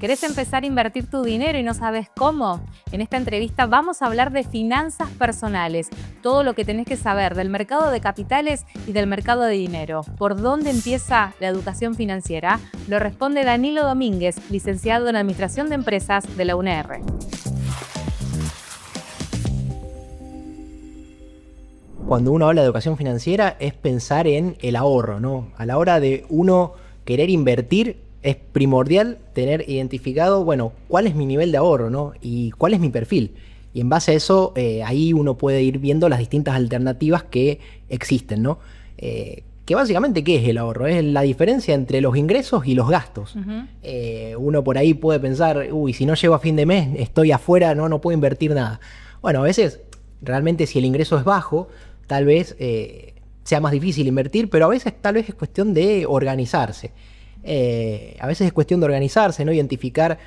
¿Querés empezar a invertir tu dinero y no sabes cómo? En esta entrevista vamos a hablar de finanzas personales, todo lo que tenés que saber del mercado de capitales y del mercado de dinero. ¿Por dónde empieza la educación financiera? Lo responde Danilo Domínguez, licenciado en Administración de Empresas de la UNR. Cuando uno habla de educación financiera es pensar en el ahorro, ¿no? A la hora de uno querer invertir es primordial tener identificado, bueno, cuál es mi nivel de ahorro, ¿no? Y cuál es mi perfil. Y en base a eso, ahí uno puede ir viendo las distintas alternativas que existen, ¿no? Que básicamente, ¿qué es el ahorro? Es la diferencia entre los ingresos y los gastos. Uno por ahí puede pensar, uy, si no llego a fin de mes, estoy afuera, no puedo invertir nada. Bueno, a veces, realmente si el ingreso es bajo, tal vez sea más difícil invertir, pero a veces tal vez es cuestión de organizarse. A veces es cuestión de organizarse, ¿no? Identificar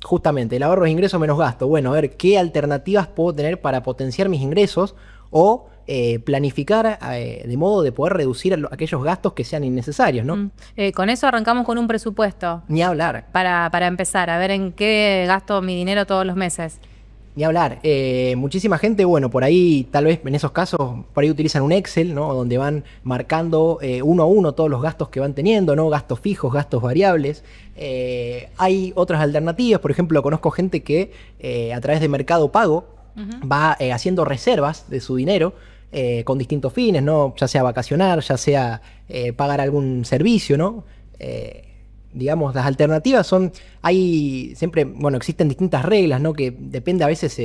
justamente el ahorro es ingreso menos gasto. Bueno, a ver qué alternativas puedo tener para potenciar mis ingresos o planificar de modo de poder reducir aquellos gastos que sean innecesarios, ¿no? Con eso arrancamos con un presupuesto. Ni hablar. Para empezar, a ver en qué gasto mi dinero todos los meses. Ni hablar. Muchísima gente, bueno, por ahí, tal vez en esos casos, por ahí utilizan un Excel, ¿no? Donde van marcando uno a uno todos los gastos que van teniendo, ¿no? Gastos fijos, gastos variables. Hay otras alternativas, por ejemplo, conozco gente que a través de Mercado Pago va haciendo reservas de su dinero con distintos fines, ¿no? Ya sea vacacionar, ya sea pagar algún servicio, ¿no? Digamos, las alternativas son, hay siempre, bueno, existen distintas reglas, ¿no? Que depende, a veces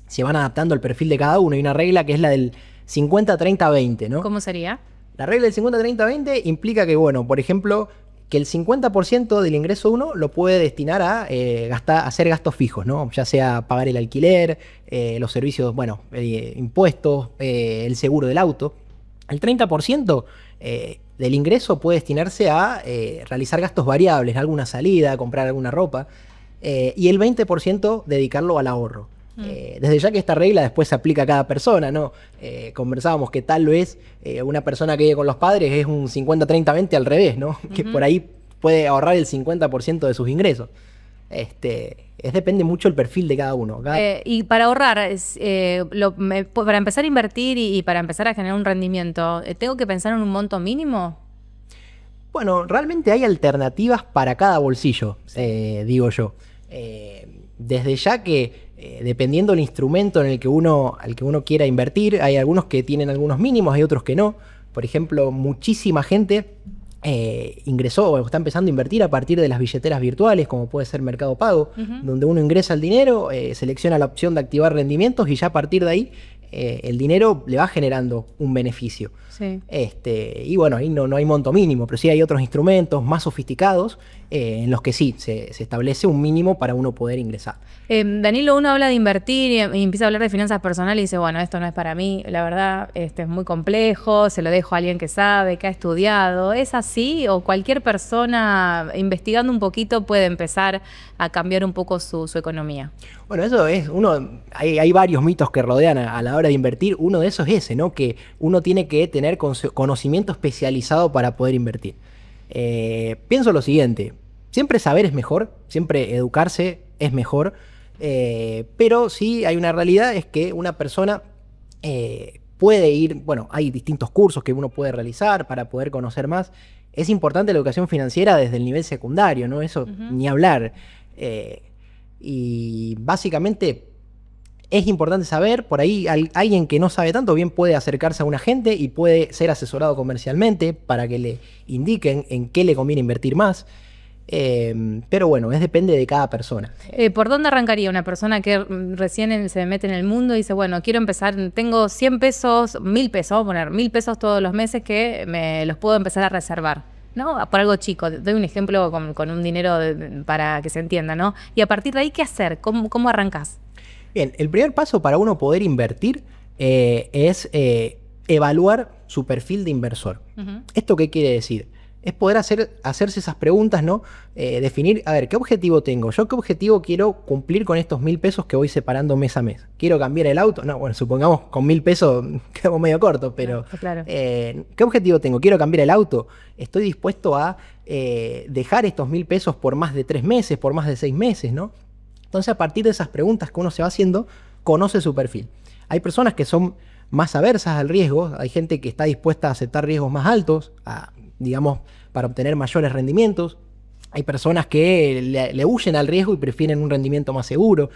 se van adaptando al perfil de cada uno. Hay una regla que es la del 50-30-20, ¿no? ¿Cómo sería? La regla del 50-30-20 implica que, bueno, por ejemplo, que el 50% del ingreso uno lo puede destinar a hacer gastos fijos, ¿no? Ya sea pagar el alquiler, los servicios, bueno, impuestos, el seguro del auto. El 30% del ingreso puede destinarse a realizar gastos variables, alguna salida, comprar alguna ropa, y el 20% dedicarlo al ahorro. Desde ya que esta regla después se aplica a cada persona, ¿no? Conversábamos que tal vez una persona que vive con los padres es un 50-30-20 al revés, ¿no? Que por ahí puede ahorrar el 50% de sus ingresos. Depende mucho el perfil de cada uno. Y para ahorrar, para empezar a invertir y para empezar a generar un rendimiento, ¿tengo que pensar en un monto mínimo? Bueno, realmente hay alternativas para cada bolsillo, digo yo. Desde ya que dependiendo del instrumento al que uno quiera invertir, hay algunos que tienen algunos mínimos, hay otros que no. Por ejemplo, muchísima gente ingresó o está empezando a invertir a partir de las billeteras virtuales, como puede ser Mercado Pago, donde uno ingresa el dinero, selecciona la opción de activar rendimientos y ya a partir de ahí el dinero le va generando un beneficio. Sí. Y bueno, ahí no hay monto mínimo, pero sí hay otros instrumentos más sofisticados en los que sí se establece un mínimo para uno poder ingresar. Danilo, uno habla de invertir y empieza a hablar de finanzas personales y dice, bueno, esto no es para mí, la verdad, es muy complejo, se lo dejo a alguien que sabe, que ha estudiado. ¿Es así? ¿O cualquier persona investigando un poquito puede empezar a cambiar un poco su economía? Bueno, eso es hay varios mitos que rodean a la hora de invertir. Uno de esos es ese, ¿no? Que uno tiene que tener conocimiento especializado para poder invertir. Pienso lo siguiente, siempre saber es mejor, siempre educarse es mejor, pero sí hay una realidad, es que una persona puede ir, bueno, hay distintos cursos que uno puede realizar para poder conocer más. Es importante la educación financiera desde el nivel secundario, ¿no? Eso ni hablar. Y básicamente es importante saber, por ahí alguien que no sabe tanto bien puede acercarse a un agente y puede ser asesorado comercialmente para que le indiquen en qué le conviene invertir más. Pero bueno, depende de cada persona. ¿Por dónde arrancaría una persona que recién se mete en el mundo y dice, bueno, quiero empezar, tengo 100 pesos, 1000 pesos, vamos a poner 1000 pesos todos los meses que me los puedo empezar a reservar, ¿no? Por algo chico, doy un ejemplo con un dinero para que se entienda, ¿no? Y a partir de ahí, ¿qué hacer? ¿Cómo arrancás? Bien, el primer paso para uno poder invertir es evaluar su perfil de inversor. ¿Esto qué quiere decir? es poder hacerse esas preguntas, ¿no? Definir, a ver, ¿qué objetivo tengo? ¿Yo qué objetivo quiero cumplir con estos 1.000 pesos que voy separando mes a mes? ¿Quiero cambiar el auto? No, bueno, supongamos con 1.000 pesos quedamos medio cortos, pero Claro. ¿qué objetivo tengo? ¿Quiero cambiar el auto? ¿Estoy dispuesto a dejar estos 1.000 pesos por más de 3 meses, por más de 6 meses, ¿no? Entonces, a partir de esas preguntas que uno se va haciendo, conoce su perfil. Hay personas que son más aversas al riesgo, hay gente que está dispuesta a aceptar riesgos más altos, digamos, para obtener mayores rendimientos. Hay personas que le huyen al riesgo y prefieren un rendimiento más seguro.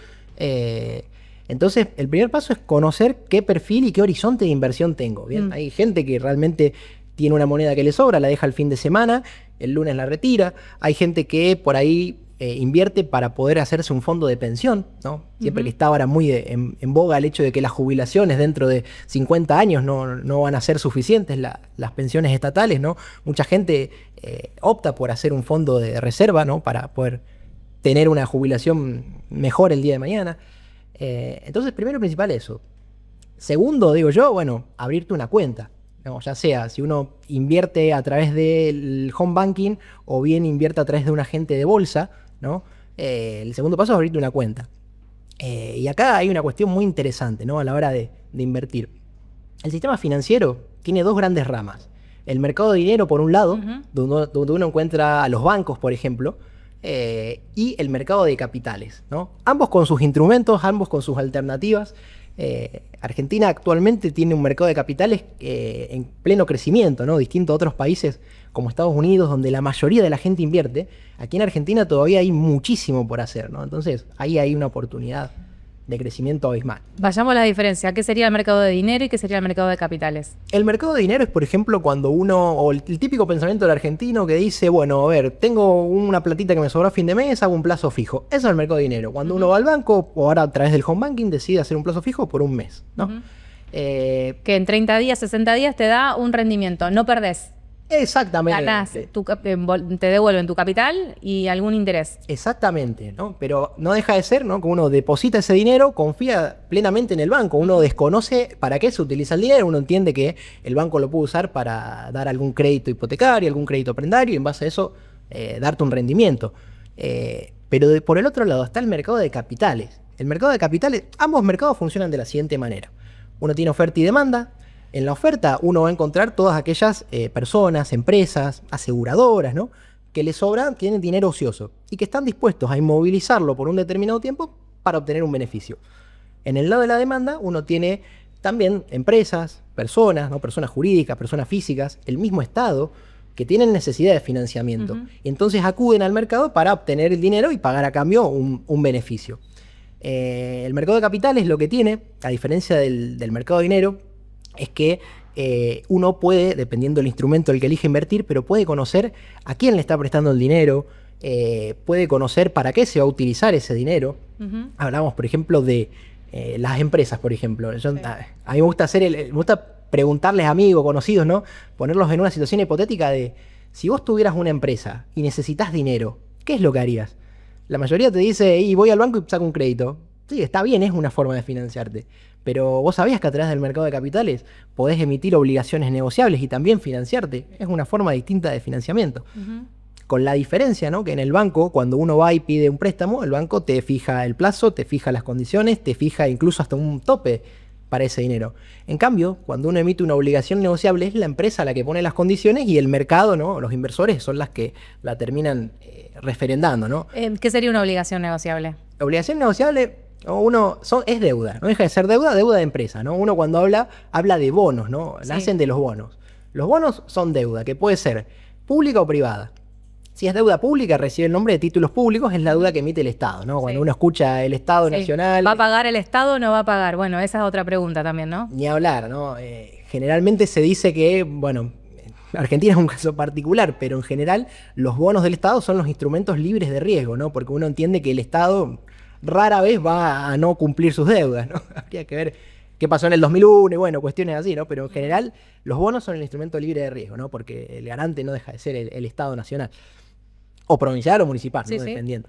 Entonces, el primer paso es conocer qué perfil y qué horizonte de inversión tengo. Bien, hay gente que realmente tiene una moneda que le sobra, la deja el fin de semana, el lunes la retira. Hay gente que por ahí invierte para poder hacerse un fondo de pensión, ¿no? Siempre que está ahora muy en boga el hecho de que las jubilaciones dentro de 50 años no van a ser suficientes, las pensiones estatales, ¿no? Mucha gente opta por hacer un fondo de reserva, ¿no? Para poder tener una jubilación mejor el día de mañana. Entonces, primero y principal eso. Segundo, digo yo, bueno, abrirte una cuenta. No, ya sea si uno invierte a través del home banking o bien invierte a través de un agente de bolsa, ¿no? El segundo paso es abrirte una cuenta. Y acá hay una cuestión muy interesante, ¿no? A la hora de invertir. El sistema financiero tiene dos grandes ramas. El mercado de dinero, por un lado, donde uno encuentra a los bancos, por ejemplo, y el mercado de capitales, ¿no? Ambos con sus instrumentos, ambos con sus alternativas. Argentina actualmente tiene un mercado de capitales en pleno crecimiento, ¿no? Distinto a otros países como Estados Unidos, donde la mayoría de la gente invierte. Aquí en Argentina todavía hay muchísimo por hacer, ¿no? Entonces ahí hay una oportunidad de crecimiento abismal. Vayamos a la diferencia. ¿Qué sería el mercado de dinero y qué sería el mercado de capitales? El mercado de dinero es, por ejemplo, cuando uno, o el típico pensamiento del argentino que dice, bueno, a ver, tengo una platita que me sobró a fin de mes, hago un plazo fijo. Eso es el mercado de dinero. Cuando uno va al banco, o ahora a través del home banking, decide hacer un plazo fijo por un mes, ¿no? Que en 30 días, 60 días te da un rendimiento. No perdés. Exactamente. Ganás, te devuelven tu capital y algún interés. Exactamente, ¿no? Pero no deja de ser, ¿no? Que uno deposita ese dinero, confía plenamente en el banco, uno desconoce para qué se utiliza el dinero, uno entiende que el banco lo puede usar para dar algún crédito hipotecario, algún crédito prendario y en base a eso darte un rendimiento. Pero por el otro lado está el mercado de capitales. El mercado de capitales, ambos mercados funcionan de la siguiente manera. Uno tiene oferta y demanda. En la oferta uno va a encontrar todas aquellas personas, empresas, aseguradoras, ¿no? Que les sobra, tienen dinero ocioso y que están dispuestos a inmovilizarlo por un determinado tiempo para obtener un beneficio. En el lado de la demanda uno tiene también empresas, personas, ¿no? Personas jurídicas, personas físicas, el mismo Estado, que tienen necesidad de financiamiento. Y entonces acuden al mercado para obtener el dinero y pagar a cambio un beneficio. El mercado de capitales lo que tiene, a diferencia del mercado de dinero, es que uno puede, dependiendo del instrumento al que elige invertir, pero puede conocer a quién le está prestando el dinero, puede conocer para qué se va a utilizar ese dinero. Hablamos, por ejemplo, de las empresas, por ejemplo. A mí me gusta me gusta preguntarles a amigos, conocidos, ¿no? Ponerlos en una situación hipotética de, si vos tuvieras una empresa y necesitas dinero, ¿qué es lo que harías? La mayoría te dice, voy al banco y saco un crédito. Sí, está bien, es una forma de financiarte. Pero vos sabías que a través del mercado de capitales podés emitir obligaciones negociables y también financiarte. Es una forma distinta de financiamiento. Con la diferencia, ¿no? Que en el banco, cuando uno va y pide un préstamo, el banco te fija el plazo, te fija las condiciones, te fija incluso hasta un tope para ese dinero. En cambio, cuando uno emite una obligación negociable, es la empresa la que pone las condiciones y el mercado, ¿no? Los inversores son las que la terminan referendando, ¿no? ¿Qué sería una obligación negociable? La obligación negociable es deuda, no deja de ser deuda de empresa, ¿no? Uno cuando habla de bonos, ¿no? Nacen de los bonos. Los bonos son deuda, que puede ser pública o privada. Si es deuda pública, recibe el nombre de títulos públicos, es la deuda que emite el Estado, ¿no? Cuando uno escucha el Estado Nacional... ¿Va a pagar el Estado o no va a pagar? Bueno, esa es otra pregunta también, ¿no? Ni hablar, ¿no? Generalmente se dice que, bueno, Argentina es un caso particular, pero en general los bonos del Estado son los instrumentos libres de riesgo, ¿no? Porque uno entiende que el Estado rara vez va a no cumplir sus deudas, ¿no? Habría que ver qué pasó en el 2001 y bueno, cuestiones así, ¿no? Pero en general los bonos son el instrumento libre de riesgo, ¿no? Porque el garante no deja de ser el Estado nacional. O provincial o municipal, ¿no? Dependiendo.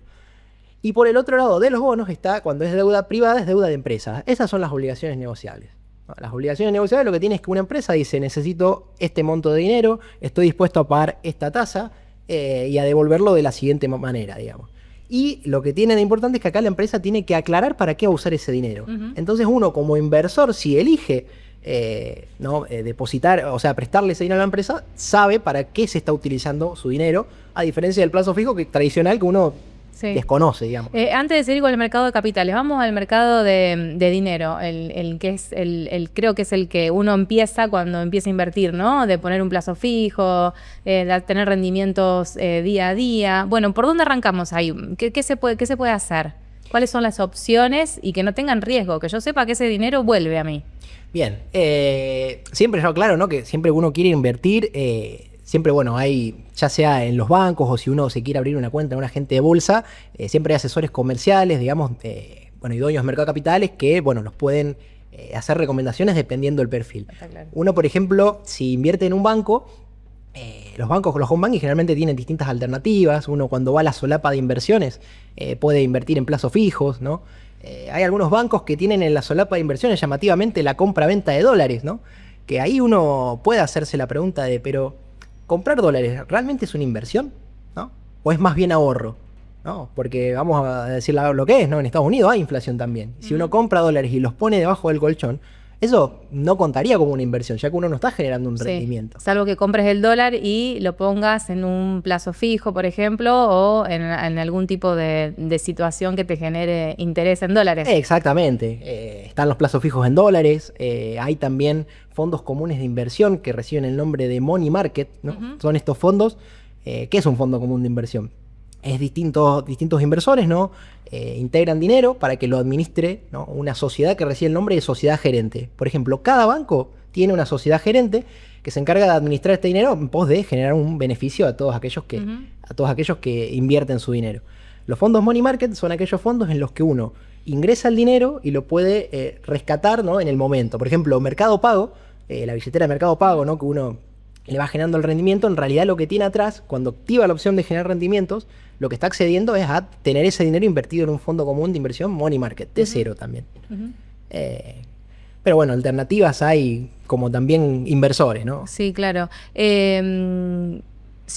Y por el otro lado de los bonos está, cuando es deuda privada, es deuda de empresas. Esas son las obligaciones negociables. ¿no? Las obligaciones negociables lo que tiene es que una empresa dice, necesito este monto de dinero, estoy dispuesto a pagar esta tasa y a devolverlo de la siguiente manera, digamos. Y lo que tiene de importante es que acá la empresa tiene que aclarar para qué va a usar ese dinero. Entonces uno como inversor, si elige depositar, o sea, prestarle ese dinero a la empresa, sabe para qué se está utilizando su dinero, a diferencia del plazo fijo tradicional que uno desconoce, digamos. Antes de seguir con el mercado de capitales, vamos al mercado de dinero, el que es creo que es el que uno empieza cuando empieza a invertir, ¿no? De poner un plazo fijo, de tener rendimientos día a día. Bueno, ¿por dónde arrancamos ahí? ¿Qué se puede hacer? ¿Cuáles son las opciones y que no tengan riesgo? Que yo sepa que ese dinero vuelve a mí. Bien, siempre yo claro, ¿no? Que siempre uno quiere invertir, siempre, bueno, hay, ya sea en los bancos o si uno se quiere abrir una cuenta en un agente de bolsa, siempre hay asesores comerciales, digamos, y dueños de mercado de capitales que, bueno, los pueden hacer recomendaciones dependiendo del perfil. Claro. Uno, por ejemplo, si invierte en un banco, los home banking generalmente tienen distintas alternativas. Uno cuando va a la solapa de inversiones puede invertir en plazos fijos, ¿no? Hay algunos bancos que tienen en la solapa de inversiones llamativamente la compra-venta de dólares, ¿no? Que ahí uno puede hacerse la pregunta de, pero ¿comprar dólares realmente es una inversión? ¿No? ¿O es más bien ahorro? ¿No? Porque vamos a decir lo que es, ¿no? En Estados Unidos hay inflación también. Si uno compra dólares y los pone debajo del colchón, eso no contaría como una inversión, ya que uno no está generando un rendimiento. Salvo que compres el dólar y lo pongas en un plazo fijo, por ejemplo, o en algún tipo de situación que te genere interés en dólares. Exactamente. Están los plazos fijos en dólares. Hay también fondos comunes de inversión que reciben el nombre de money market, ¿no? Son estos fondos. ¿Qué es un fondo común de inversión? Es distintos inversores, ¿no? Integran dinero para que lo administre, ¿no? Una sociedad que recibe el nombre de sociedad gerente. Por ejemplo, cada banco tiene una sociedad gerente que se encarga de administrar este dinero en pos de generar un beneficio a todos aquellos que invierten su dinero. Los fondos money market son aquellos fondos en los que uno ingresa el dinero y lo puede rescatar, ¿no? En el momento. Por ejemplo, Mercado Pago, la billetera de Mercado Pago, ¿no? Que uno le va generando el rendimiento, en realidad lo que tiene atrás, cuando activa la opción de generar rendimientos, lo que está accediendo es a tener ese dinero invertido en un fondo común de inversión money market, de cero también. Pero bueno, alternativas hay como también inversores, ¿no? Sí, claro.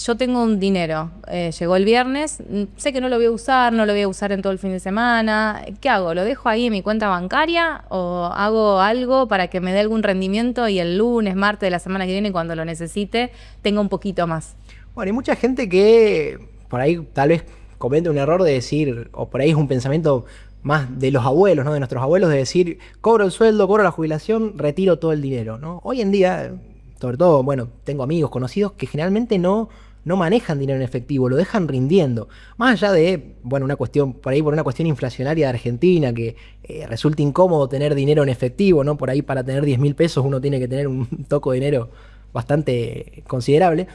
Yo tengo un dinero, llegó el viernes, sé que no lo voy a usar en todo el fin de semana. ¿Qué hago? ¿Lo dejo ahí en mi cuenta bancaria o hago algo para que me dé algún rendimiento y el lunes, martes de la semana que viene, cuando lo necesite, tenga un poquito más? Bueno, hay mucha gente que por ahí tal vez comete un error de decir, o por ahí es un pensamiento más de los abuelos, ¿no? De nuestros abuelos, de decir, cobro el sueldo, cobro la jubilación, retiro todo el dinero, ¿no? Hoy en día, sobre todo, bueno, tengo amigos conocidos que generalmente no manejan dinero en efectivo, lo dejan rindiendo. Más allá de, bueno, una cuestión, por ahí por una cuestión inflacionaria de Argentina, que resulta incómodo tener dinero en efectivo, ¿no? Por ahí para tener 10.000 pesos uno tiene que tener un toco de dinero bastante considerable.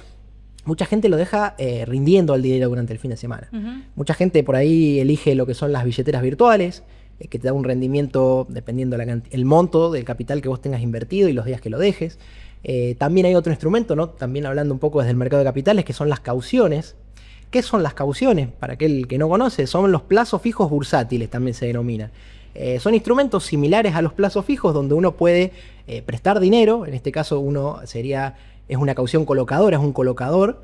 Mucha gente lo deja rindiendo al dinero durante el fin de semana. Mucha gente por ahí elige lo que son las billeteras virtuales, que te da un rendimiento dependiendo el monto del capital que vos tengas invertido y los días que lo dejes. También hay otro instrumento, ¿no? También hablando un poco desde el mercado de capitales, que son las cauciones. ¿Qué son las cauciones? Para aquel que no conoce, son los plazos fijos bursátiles, también se denominan. Son instrumentos similares a los plazos fijos donde uno puede prestar dinero. En este caso es una caución colocadora, es un colocador.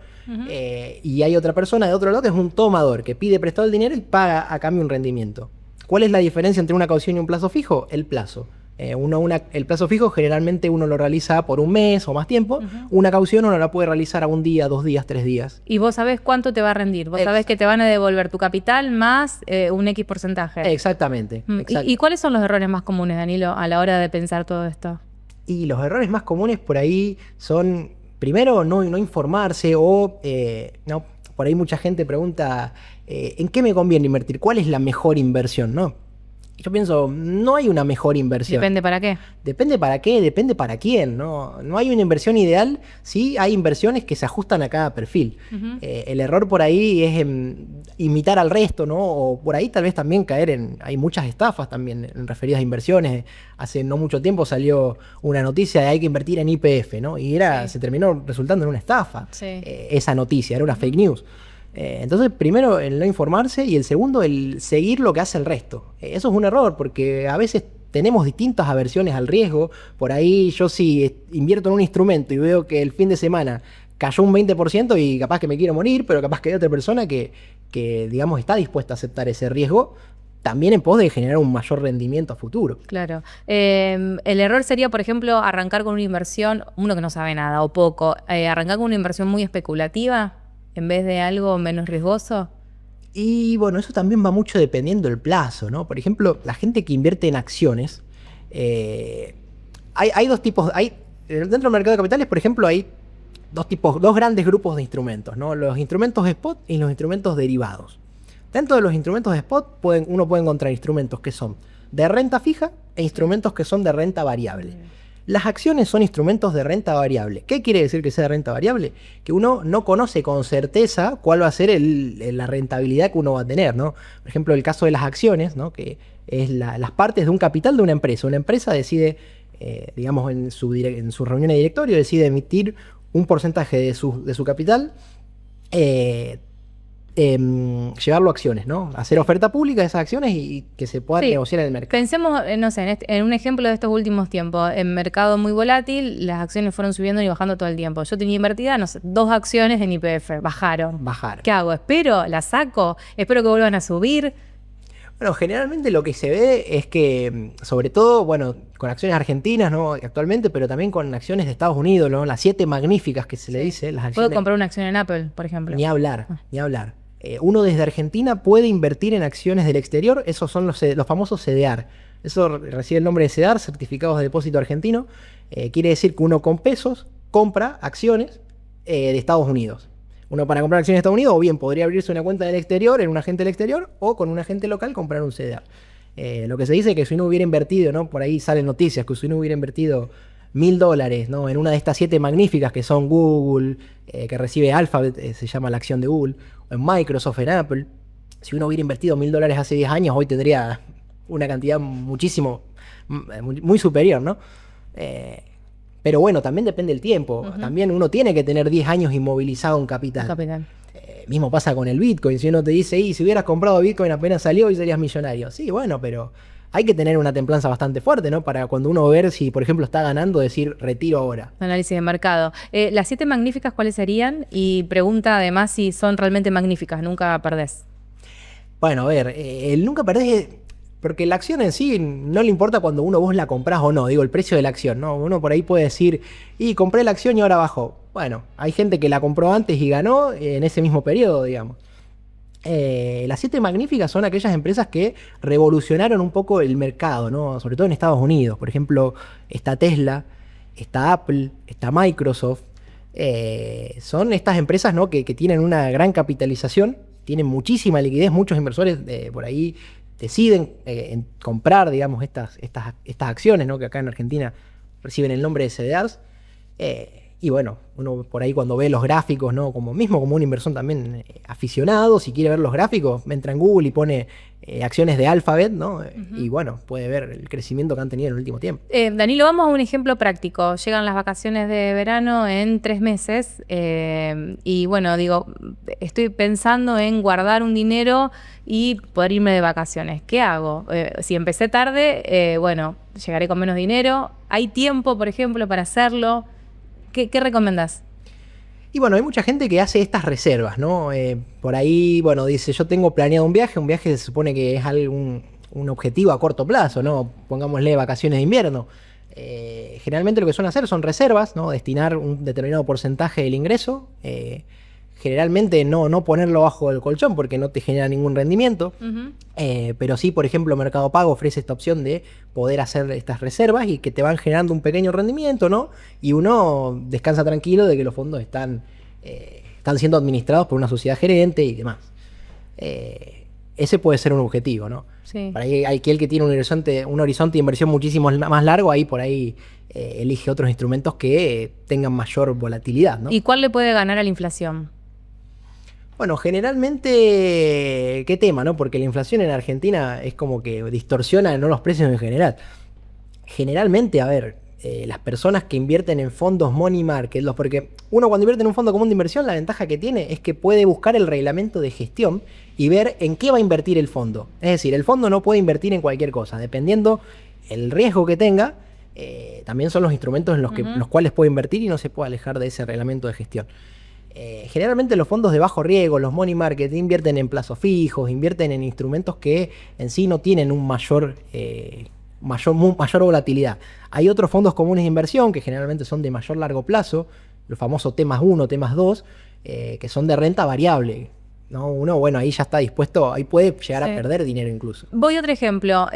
Y hay otra persona de otro lado que es un tomador, que pide prestado el dinero y paga a cambio un rendimiento. ¿Cuál es la diferencia entre una caución y un plazo fijo? El plazo. El plazo fijo generalmente uno lo realiza por un mes o más tiempo. Una caución uno la puede realizar a un día, 2 días, 3 días. Y vos sabés cuánto te va a rendir. Vos sabés que te van a devolver tu capital más un X porcentaje. Exactamente. ¿Y cuáles son los errores más comunes, Danilo, a la hora de pensar todo esto? Y los errores más comunes por ahí son, primero, no informarse o, por ahí mucha gente pregunta, ¿en qué me conviene invertir? ¿Cuál es la mejor inversión? ¿No? Yo pienso, no hay una mejor inversión. ¿Depende para qué? Depende para qué, depende para quién. No hay una inversión ideal, sí hay inversiones que se ajustan a cada perfil. El error por ahí es imitar al resto, ¿no? O por ahí tal vez también hay muchas estafas también referidas a inversiones. Hace no mucho tiempo salió una noticia de hay que invertir en YPF, ¿no? Y se terminó resultando en una estafa. Esa noticia, era una fake news. Entonces, primero, el no informarse y el segundo, el seguir lo que hace el resto. Eso es un error porque a veces tenemos distintas aversiones al riesgo. Por ahí yo si invierto en un instrumento y veo que el fin de semana cayó un 20% y capaz que me quiero morir, pero capaz que hay otra persona que digamos, está dispuesta a aceptar ese riesgo, también en pos de generar un mayor rendimiento a futuro. Claro. El error sería, por ejemplo, arrancar con una inversión, uno que no sabe nada o poco, arrancar con una inversión muy especulativa en vez de algo menos riesgoso. Y bueno, eso también va mucho dependiendo del plazo, ¿no? Por ejemplo, la gente que invierte en acciones, hay dos tipos, dentro del mercado de capitales, por ejemplo, hay dos grandes grupos de instrumentos, ¿no? Los instrumentos spot y los instrumentos derivados. Dentro de los instrumentos de spot uno puede encontrar instrumentos que son de renta fija e instrumentos que son de renta variable. Las acciones son instrumentos de renta variable. ¿Qué quiere decir que sea de renta variable? Que uno no conoce con certeza cuál va a ser la rentabilidad que uno va a tener, ¿no? Por ejemplo, el caso de las acciones, ¿no? Que es las partes de un capital de una empresa. Una empresa decide, digamos, en su reunión de directorio, decide emitir un porcentaje de su capital, llevarlo a acciones, ¿no? Hacer oferta pública de esas acciones y que se puedan negociar en el mercado. Pensemos, no sé, en un ejemplo de estos últimos tiempos. En mercado muy volátil, las acciones fueron subiendo y bajando todo el tiempo. Yo tenía invertida, no sé, 2 acciones en YPF, bajaron. ¿Qué hago? ¿Espero? ¿Las saco? ¿Espero que vuelvan a subir? Bueno, generalmente lo que se ve es que, sobre todo, bueno, con acciones argentinas, ¿no? Actualmente, pero también con acciones de Estados Unidos, ¿no? Las 7 magníficas que se le dice. Las acciones, ¿puedo comprar una acción en Apple, por ejemplo? Ni hablar. Uno desde Argentina puede invertir en acciones del exterior. Esos son los famosos CDR. Eso recibe el nombre de CDR, Certificados de Depósito Argentino. Quiere decir que uno con pesos compra acciones de Estados Unidos. Uno para comprar acciones de Estados Unidos o bien podría abrirse una cuenta del exterior en un agente del exterior o con un agente local comprar un CDR. Lo que se dice es que si uno hubiera invertido, ¿no? Por ahí salen noticias, que si uno hubiera invertido $1.000, ¿no? En una de estas 7 magníficas que son Google, que recibe Alphabet, se llama la acción de Google, o en Microsoft, en Apple. Si uno hubiera invertido $1.000 hace 10 años, hoy tendría una cantidad muy superior, ¿no? Pero bueno, también depende del tiempo. También uno tiene que tener 10 años inmovilizado un capital. Mismo pasa con el Bitcoin. Si uno te dice, si hubieras comprado Bitcoin apenas salió, hoy serías millonario. Sí, bueno, pero hay que tener una templanza bastante fuerte, ¿no? Para cuando uno ver si, por ejemplo, está ganando, decir, retiro ahora. Análisis de mercado. Las 7 magníficas, ¿cuáles serían? Y pregunta además si son realmente magníficas. Nunca perdés. Bueno, a ver, el nunca perdés... Porque la acción en sí no le importa cuando vos la comprás o no, digo, el precio de la acción, ¿no? Uno por ahí puede decir, compré la acción y ahora bajó. Bueno, hay gente que la compró antes y ganó en ese mismo periodo, digamos. Las 7 magníficas son aquellas empresas que revolucionaron un poco el mercado, ¿no? Sobre todo en Estados Unidos. Por ejemplo, está Tesla, está Apple, está Microsoft. Son estas empresas, ¿no? que tienen una gran capitalización, tienen muchísima liquidez, muchos inversores por ahí deciden comprar, digamos, estas acciones, ¿no? Que acá en Argentina reciben el nombre de CDRs. Y bueno, uno por ahí cuando ve los gráficos, ¿no? Como un inversor también aficionado, si quiere ver los gráficos, entra en Google y pone acciones de Alphabet, ¿no? Y bueno, puede ver el crecimiento que han tenido en el último tiempo. Danilo, vamos a un ejemplo práctico. Llegan las vacaciones de verano en 3 meses y bueno, digo, estoy pensando en guardar un dinero y poder irme de vacaciones. ¿Qué hago? Si empecé tarde, bueno, llegaré con menos dinero. ¿Hay tiempo, por ejemplo, para hacerlo? ¿Qué recomendás? Y bueno, hay mucha gente que hace estas reservas, ¿no? Por ahí, bueno, dice, yo tengo planeado un viaje se supone que es un objetivo a corto plazo, ¿no? Pongámosle vacaciones de invierno. Generalmente lo que suelen hacer son reservas, ¿no? Destinar un determinado porcentaje del ingreso. Generalmente no ponerlo bajo el colchón porque no te genera ningún rendimiento. Pero sí, por ejemplo, Mercado Pago ofrece esta opción de poder hacer estas reservas y que te van generando un pequeño rendimiento, ¿no? Y uno descansa tranquilo de que los fondos están siendo administrados por una sociedad gerente y demás. Ese puede ser un objetivo, ¿no? Sí. Para ahí hay aquel que tiene un horizonte de inversión muchísimo más largo, ahí por ahí elige otros instrumentos que tengan mayor volatilidad, ¿no? ¿Y cuál le puede ganar a la inflación? Bueno, generalmente, ¿qué tema, no? Porque la inflación en Argentina es como que distorsiona, ¿no?, los precios en general. Generalmente, a ver, las personas que invierten en fondos money market, porque uno cuando invierte en un fondo común de inversión, la ventaja que tiene es que puede buscar el reglamento de gestión y ver en qué va a invertir el fondo. Es decir, el fondo no puede invertir en cualquier cosa, dependiendo el riesgo que tenga, también son los instrumentos en los cuales puede invertir y no se puede alejar de ese reglamento de gestión. Generalmente los fondos de bajo riesgo, los money market, invierten en plazos fijos, invierten en instrumentos que en sí no tienen un mayor volatilidad. Hay otros fondos comunes de inversión que generalmente son de mayor largo plazo, los famosos T+1, T+2, que son de renta variable, ¿no? Uno, bueno, ahí ya está dispuesto, ahí puede llegar a perder dinero incluso. Voy a otro ejemplo,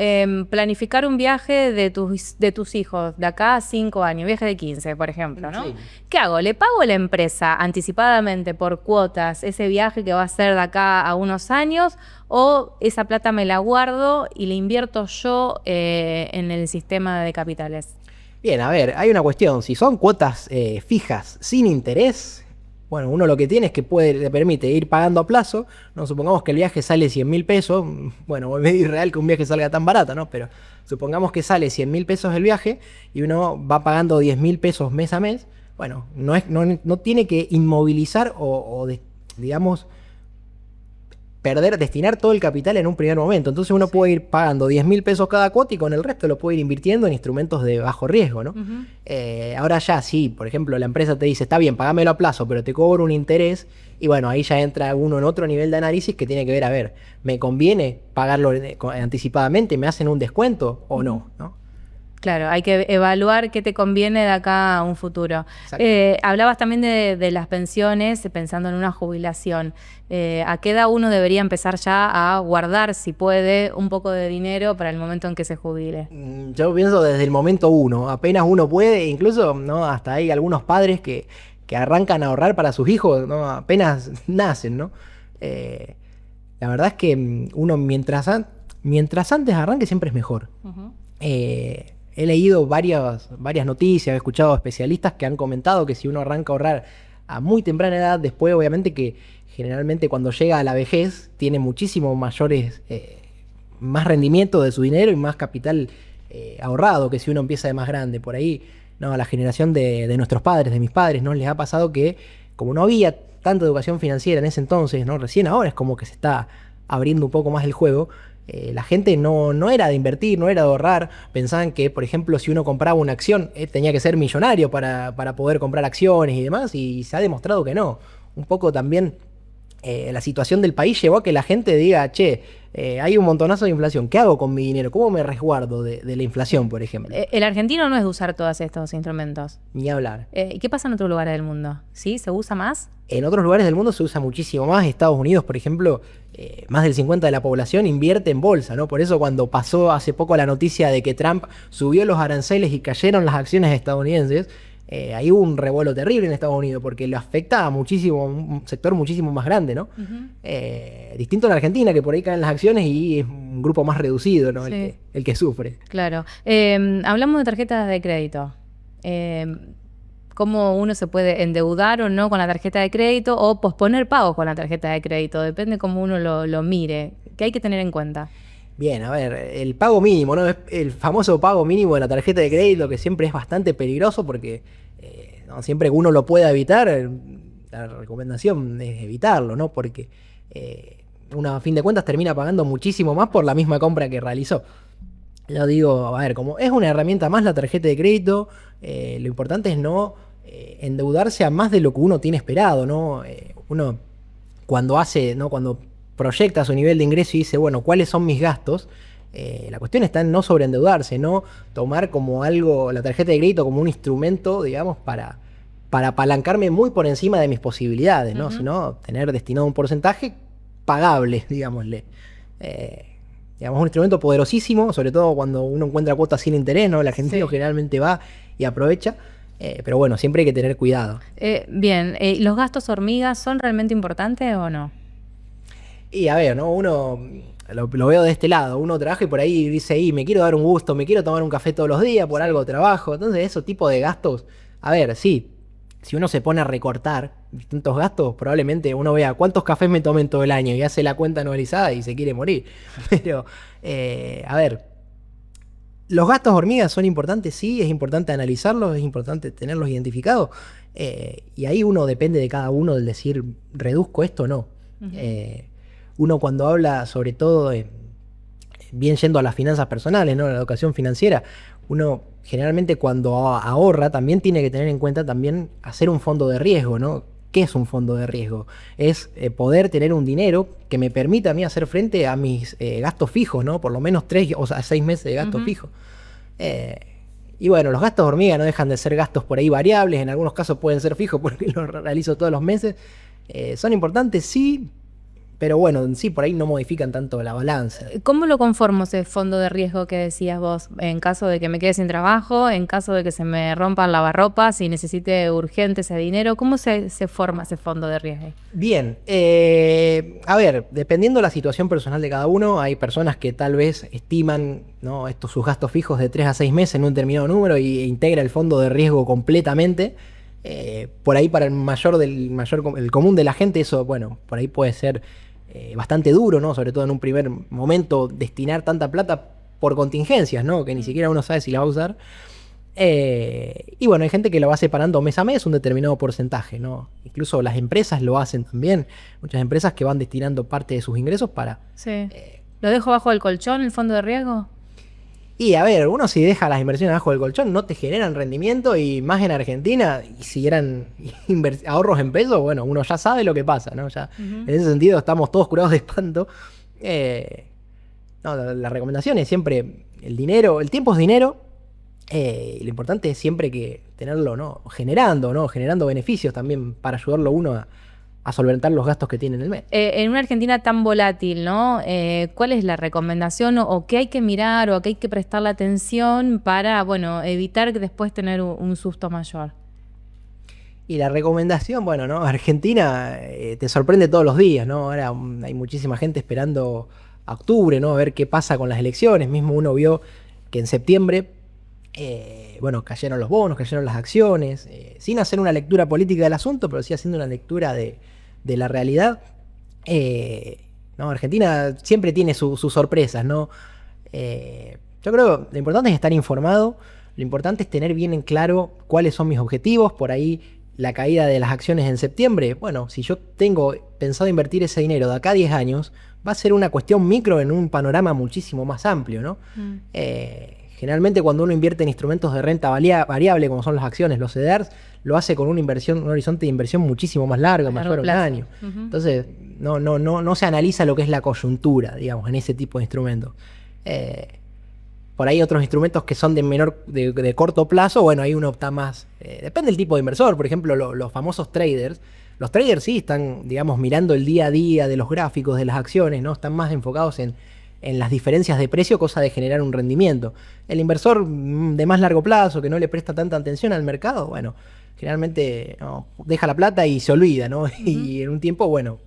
planificar un viaje de tus hijos de acá a 5 años, viaje de 15, por ejemplo, ¿no? Sí. ¿Qué hago? ¿Le pago a la empresa anticipadamente por cuotas ese viaje que va a ser de acá a unos años o esa plata me la guardo y la invierto yo en el sistema de capitales? Bien, a ver, hay una cuestión, si son cuotas fijas sin interés, bueno, uno lo que tiene es que le permite ir pagando a plazo, ¿no? Supongamos que el viaje sale 100.000 pesos, bueno, es irreal que un viaje salga tan barato, ¿no? Pero supongamos que sale 100.000 pesos el viaje y uno va pagando 10.000 pesos mes a mes, bueno, no tiene que inmovilizar digamos, destinar todo el capital en un primer momento. Entonces uno puede ir pagando 10.000 pesos cada cuota y con el resto lo puede ir invirtiendo en instrumentos de bajo riesgo, ¿no? Ahora ya sí, por ejemplo, la empresa te dice, está bien, pagámelo a plazo, pero te cobro un interés, y bueno, ahí ya entra uno en otro nivel de análisis que tiene que ver, a ver, ¿me conviene pagarlo anticipadamente? ¿Me hacen un descuento o no? Claro, hay que evaluar qué te conviene de acá a un futuro. Hablabas también de las pensiones, pensando en una jubilación. ¿A qué edad uno debería empezar ya a guardar, si puede, un poco de dinero para el momento en que se jubile? Yo pienso desde el momento uno, apenas uno puede, incluso, ¿no? Hasta hay algunos padres que arrancan a ahorrar para sus hijos, ¿no? Apenas nacen, ¿no? La verdad es que uno mientras antes arranque siempre es mejor. He leído varias noticias, he escuchado especialistas que han comentado que si uno arranca a ahorrar a muy temprana edad, después obviamente que generalmente cuando llega a la vejez tiene muchísimo más rendimiento de su dinero y más capital ahorrado que si uno empieza de más grande. Por ahí, no, a la generación de nuestros padres, de mis padres, ¿no? Les ha pasado que como no había tanta educación financiera en ese entonces, ¿no? Recién ahora es como que se está abriendo un poco más el juego. La gente no era de invertir, no era de ahorrar. Pensaban que, por ejemplo, si uno compraba una acción, tenía que ser millonario para poder comprar acciones y demás, y se ha demostrado que no. Un poco también la situación del país llevó a que la gente diga, che, hay un montonazo de inflación, ¿qué hago con mi dinero? ¿Cómo me resguardo de la inflación, por ejemplo? El argentino no es de usar todos estos instrumentos. Ni hablar. ¿Y qué pasa en otros lugares del mundo? ¿Sí? ¿Se usa más? En otros lugares del mundo se usa muchísimo más. Estados Unidos, por ejemplo, más del 50% de la población invierte en bolsa, ¿no? Por eso cuando pasó hace poco la noticia de que Trump subió los aranceles y cayeron las acciones estadounidenses, ahí hubo un revuelo terrible en Estados Unidos porque lo afecta a un sector muchísimo más grande, ¿no? Distinto a la Argentina, que por ahí caen las acciones y es un grupo más reducido, ¿no? Sí. El que sufre. Claro. Hablamos de tarjetas de crédito. Cómo uno se puede endeudar o no con la tarjeta de crédito o posponer pagos con la tarjeta de crédito. Depende cómo uno lo mire. ¿Qué hay que tener en cuenta? Bien, a ver, el pago mínimo, ¿no? El famoso pago mínimo de la tarjeta de crédito, que siempre es bastante peligroso porque no, siempre que uno lo pueda evitar, la recomendación es evitarlo, ¿no? Porque uno a fin de cuentas termina pagando muchísimo más por la misma compra que realizó. Yo digo, a ver, como es una herramienta más la tarjeta de crédito, lo importante es no endeudarse a más de lo que uno tiene esperado, ¿no? Uno cuando proyecta su nivel de ingreso y dice, bueno, ¿cuáles son mis gastos? La cuestión está en no sobreendeudarse, no tomar como algo, la tarjeta de crédito como un instrumento, digamos, para apalancarme muy por encima de mis posibilidades, ¿no? Sino tener destinado un porcentaje pagable, digámosle. Digamos, un instrumento poderosísimo, sobre todo cuando uno encuentra cuotas sin interés, ¿no? El argentino generalmente va y aprovecha. Pero bueno, siempre hay que tener cuidado. Bien, ¿los gastos hormigas son realmente importantes o no? Y a ver, ¿no? Uno lo veo de este lado, uno trabaja y por ahí dice, me quiero dar un gusto, me quiero tomar un café todos los días, por algo trabajo. Entonces, esos tipos de gastos, a ver, sí, si uno se pone a recortar distintos gastos, probablemente uno vea cuántos cafés me tomen todo el año y hace la cuenta anualizada y se quiere morir. Pero, a ver, los gastos hormigas son importantes, sí, es importante analizarlos, es importante tenerlos identificados. Y ahí uno depende de cada uno del decir, reduzco esto o no. Uno cuando habla sobre todo bien yendo a las finanzas personales, ¿no? La educación financiera, uno generalmente cuando ahorra también tiene que tener en cuenta también hacer un fondo de riesgo, ¿no? ¿Qué es un fondo de riesgo? Es poder tener un dinero que me permita a mí hacer frente a mis gastos fijos, ¿no? Por lo menos 3 o 6 meses de gastos fijos. Y bueno, los gastos hormiga no dejan de ser gastos por ahí variables, en algunos casos pueden ser fijos porque los realizo todos los meses. Son importantes, sí, pero bueno, en sí por ahí no modifican tanto la balanza. ¿Cómo lo conformo ese fondo de riesgo que decías vos? En caso de que me quede sin trabajo, en caso de que se me rompan lavarropas y necesite urgente ese dinero, ¿cómo se forma ese fondo de riesgo? Bien, a ver, dependiendo de la situación personal de cada uno, hay personas que tal vez estiman, ¿no?, sus gastos fijos de 3 a 6 meses en un determinado número e integra el fondo de riesgo completamente. Por ahí para el común de la gente eso, bueno, por ahí puede ser bastante duro, ¿no? Sobre todo en un primer momento destinar tanta plata por contingencias, ¿no? Que ni siquiera uno sabe si la va a usar. Y bueno, hay gente que lo va separando mes a mes un determinado porcentaje, ¿no? Incluso las empresas lo hacen también. Muchas empresas que van destinando parte de sus ingresos para... Sí. ¿Lo dejo bajo el colchón, el fondo de riesgo? Y a ver, uno si deja las inversiones abajo del colchón no te generan rendimiento, y más en Argentina, y si eran ahorros en pesos, bueno, uno ya sabe lo que pasa, ¿no? Ya, en ese sentido estamos todos curados de espanto. No, la recomendación es siempre el dinero, el tiempo es dinero, lo importante es siempre que tenerlo, ¿no?, generando beneficios también para ayudarlo uno a solventar los gastos que tiene en el mes. En una Argentina tan volátil, ¿no? ¿Cuál es la recomendación o qué hay que mirar o a qué hay que prestarle atención para, bueno, evitar que después tener un susto mayor? Y la recomendación, bueno, ¿no? Argentina te sorprende todos los días, ¿no? Ahora hay muchísima gente esperando a octubre, ¿no? A ver qué pasa con las elecciones. Mismo uno vio que en septiembre, bueno, cayeron los bonos, cayeron las acciones, sin hacer una lectura política del asunto, pero sí haciendo una lectura de la realidad. No, Argentina siempre tiene sus sorpresas, ¿no? Yo creo que lo importante es estar informado, lo importante es tener bien en claro cuáles son mis objetivos. Por ahí la caída de las acciones en septiembre, bueno, si yo tengo pensado invertir ese dinero de acá a 10 años, va a ser una cuestión micro en un panorama muchísimo más amplio, ¿no? Generalmente cuando uno invierte en instrumentos de renta variable, como son las acciones, los CDRs, lo hace con un horizonte de inversión muchísimo más largo, mayor a un año. Entonces, no se analiza lo que es la coyuntura, digamos, en ese tipo de instrumentos. Por ahí otros instrumentos que son de corto plazo, bueno, ahí uno opta más. Depende del tipo de inversor. Por ejemplo, los famosos traders. Los traders sí están, digamos, mirando el día a día de los gráficos de las acciones, ¿no? Están más enfocados en las diferencias de precio, cosa de generar un rendimiento. El inversor de más largo plazo, que no le presta tanta atención al mercado, bueno, generalmente no, deja la plata y se olvida, ¿no? Y en un tiempo, bueno,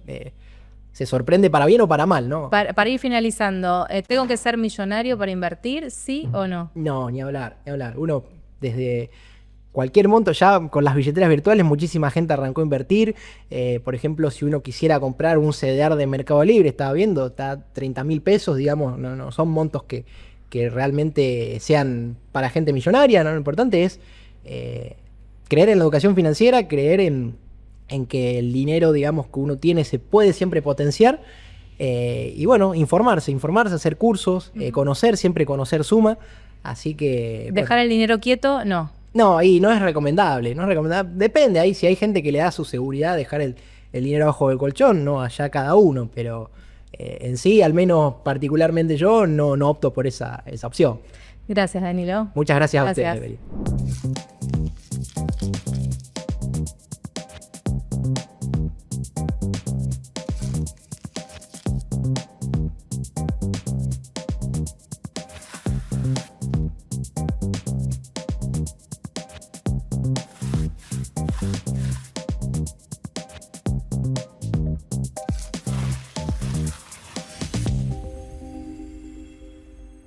se sorprende para bien o para mal, ¿no? Para ir finalizando, ¿tengo que ser millonario para invertir, sí o no? No, ni hablar, ni hablar. Uno desde cualquier monto, ya con las billeteras virtuales muchísima gente arrancó a invertir. Por ejemplo, si uno quisiera comprar un CDR de Mercado Libre, estaba viendo, está a 30.000 pesos, digamos, no son montos que realmente sean para gente millonaria, ¿no? Lo importante es creer en la educación financiera, creer en que el dinero, digamos, que uno tiene se puede siempre potenciar. Y bueno, informarse, hacer cursos, siempre conocer suma. Así que... ¿Dejar el dinero quieto? No. No, y no es recomendable, Depende, ahí si hay gente que le da su seguridad dejar el dinero abajo del colchón, no, allá cada uno, pero en sí, al menos particularmente yo, no opto por esa opción. Gracias, Danilo. Muchas gracias a ustedes, Evelyn.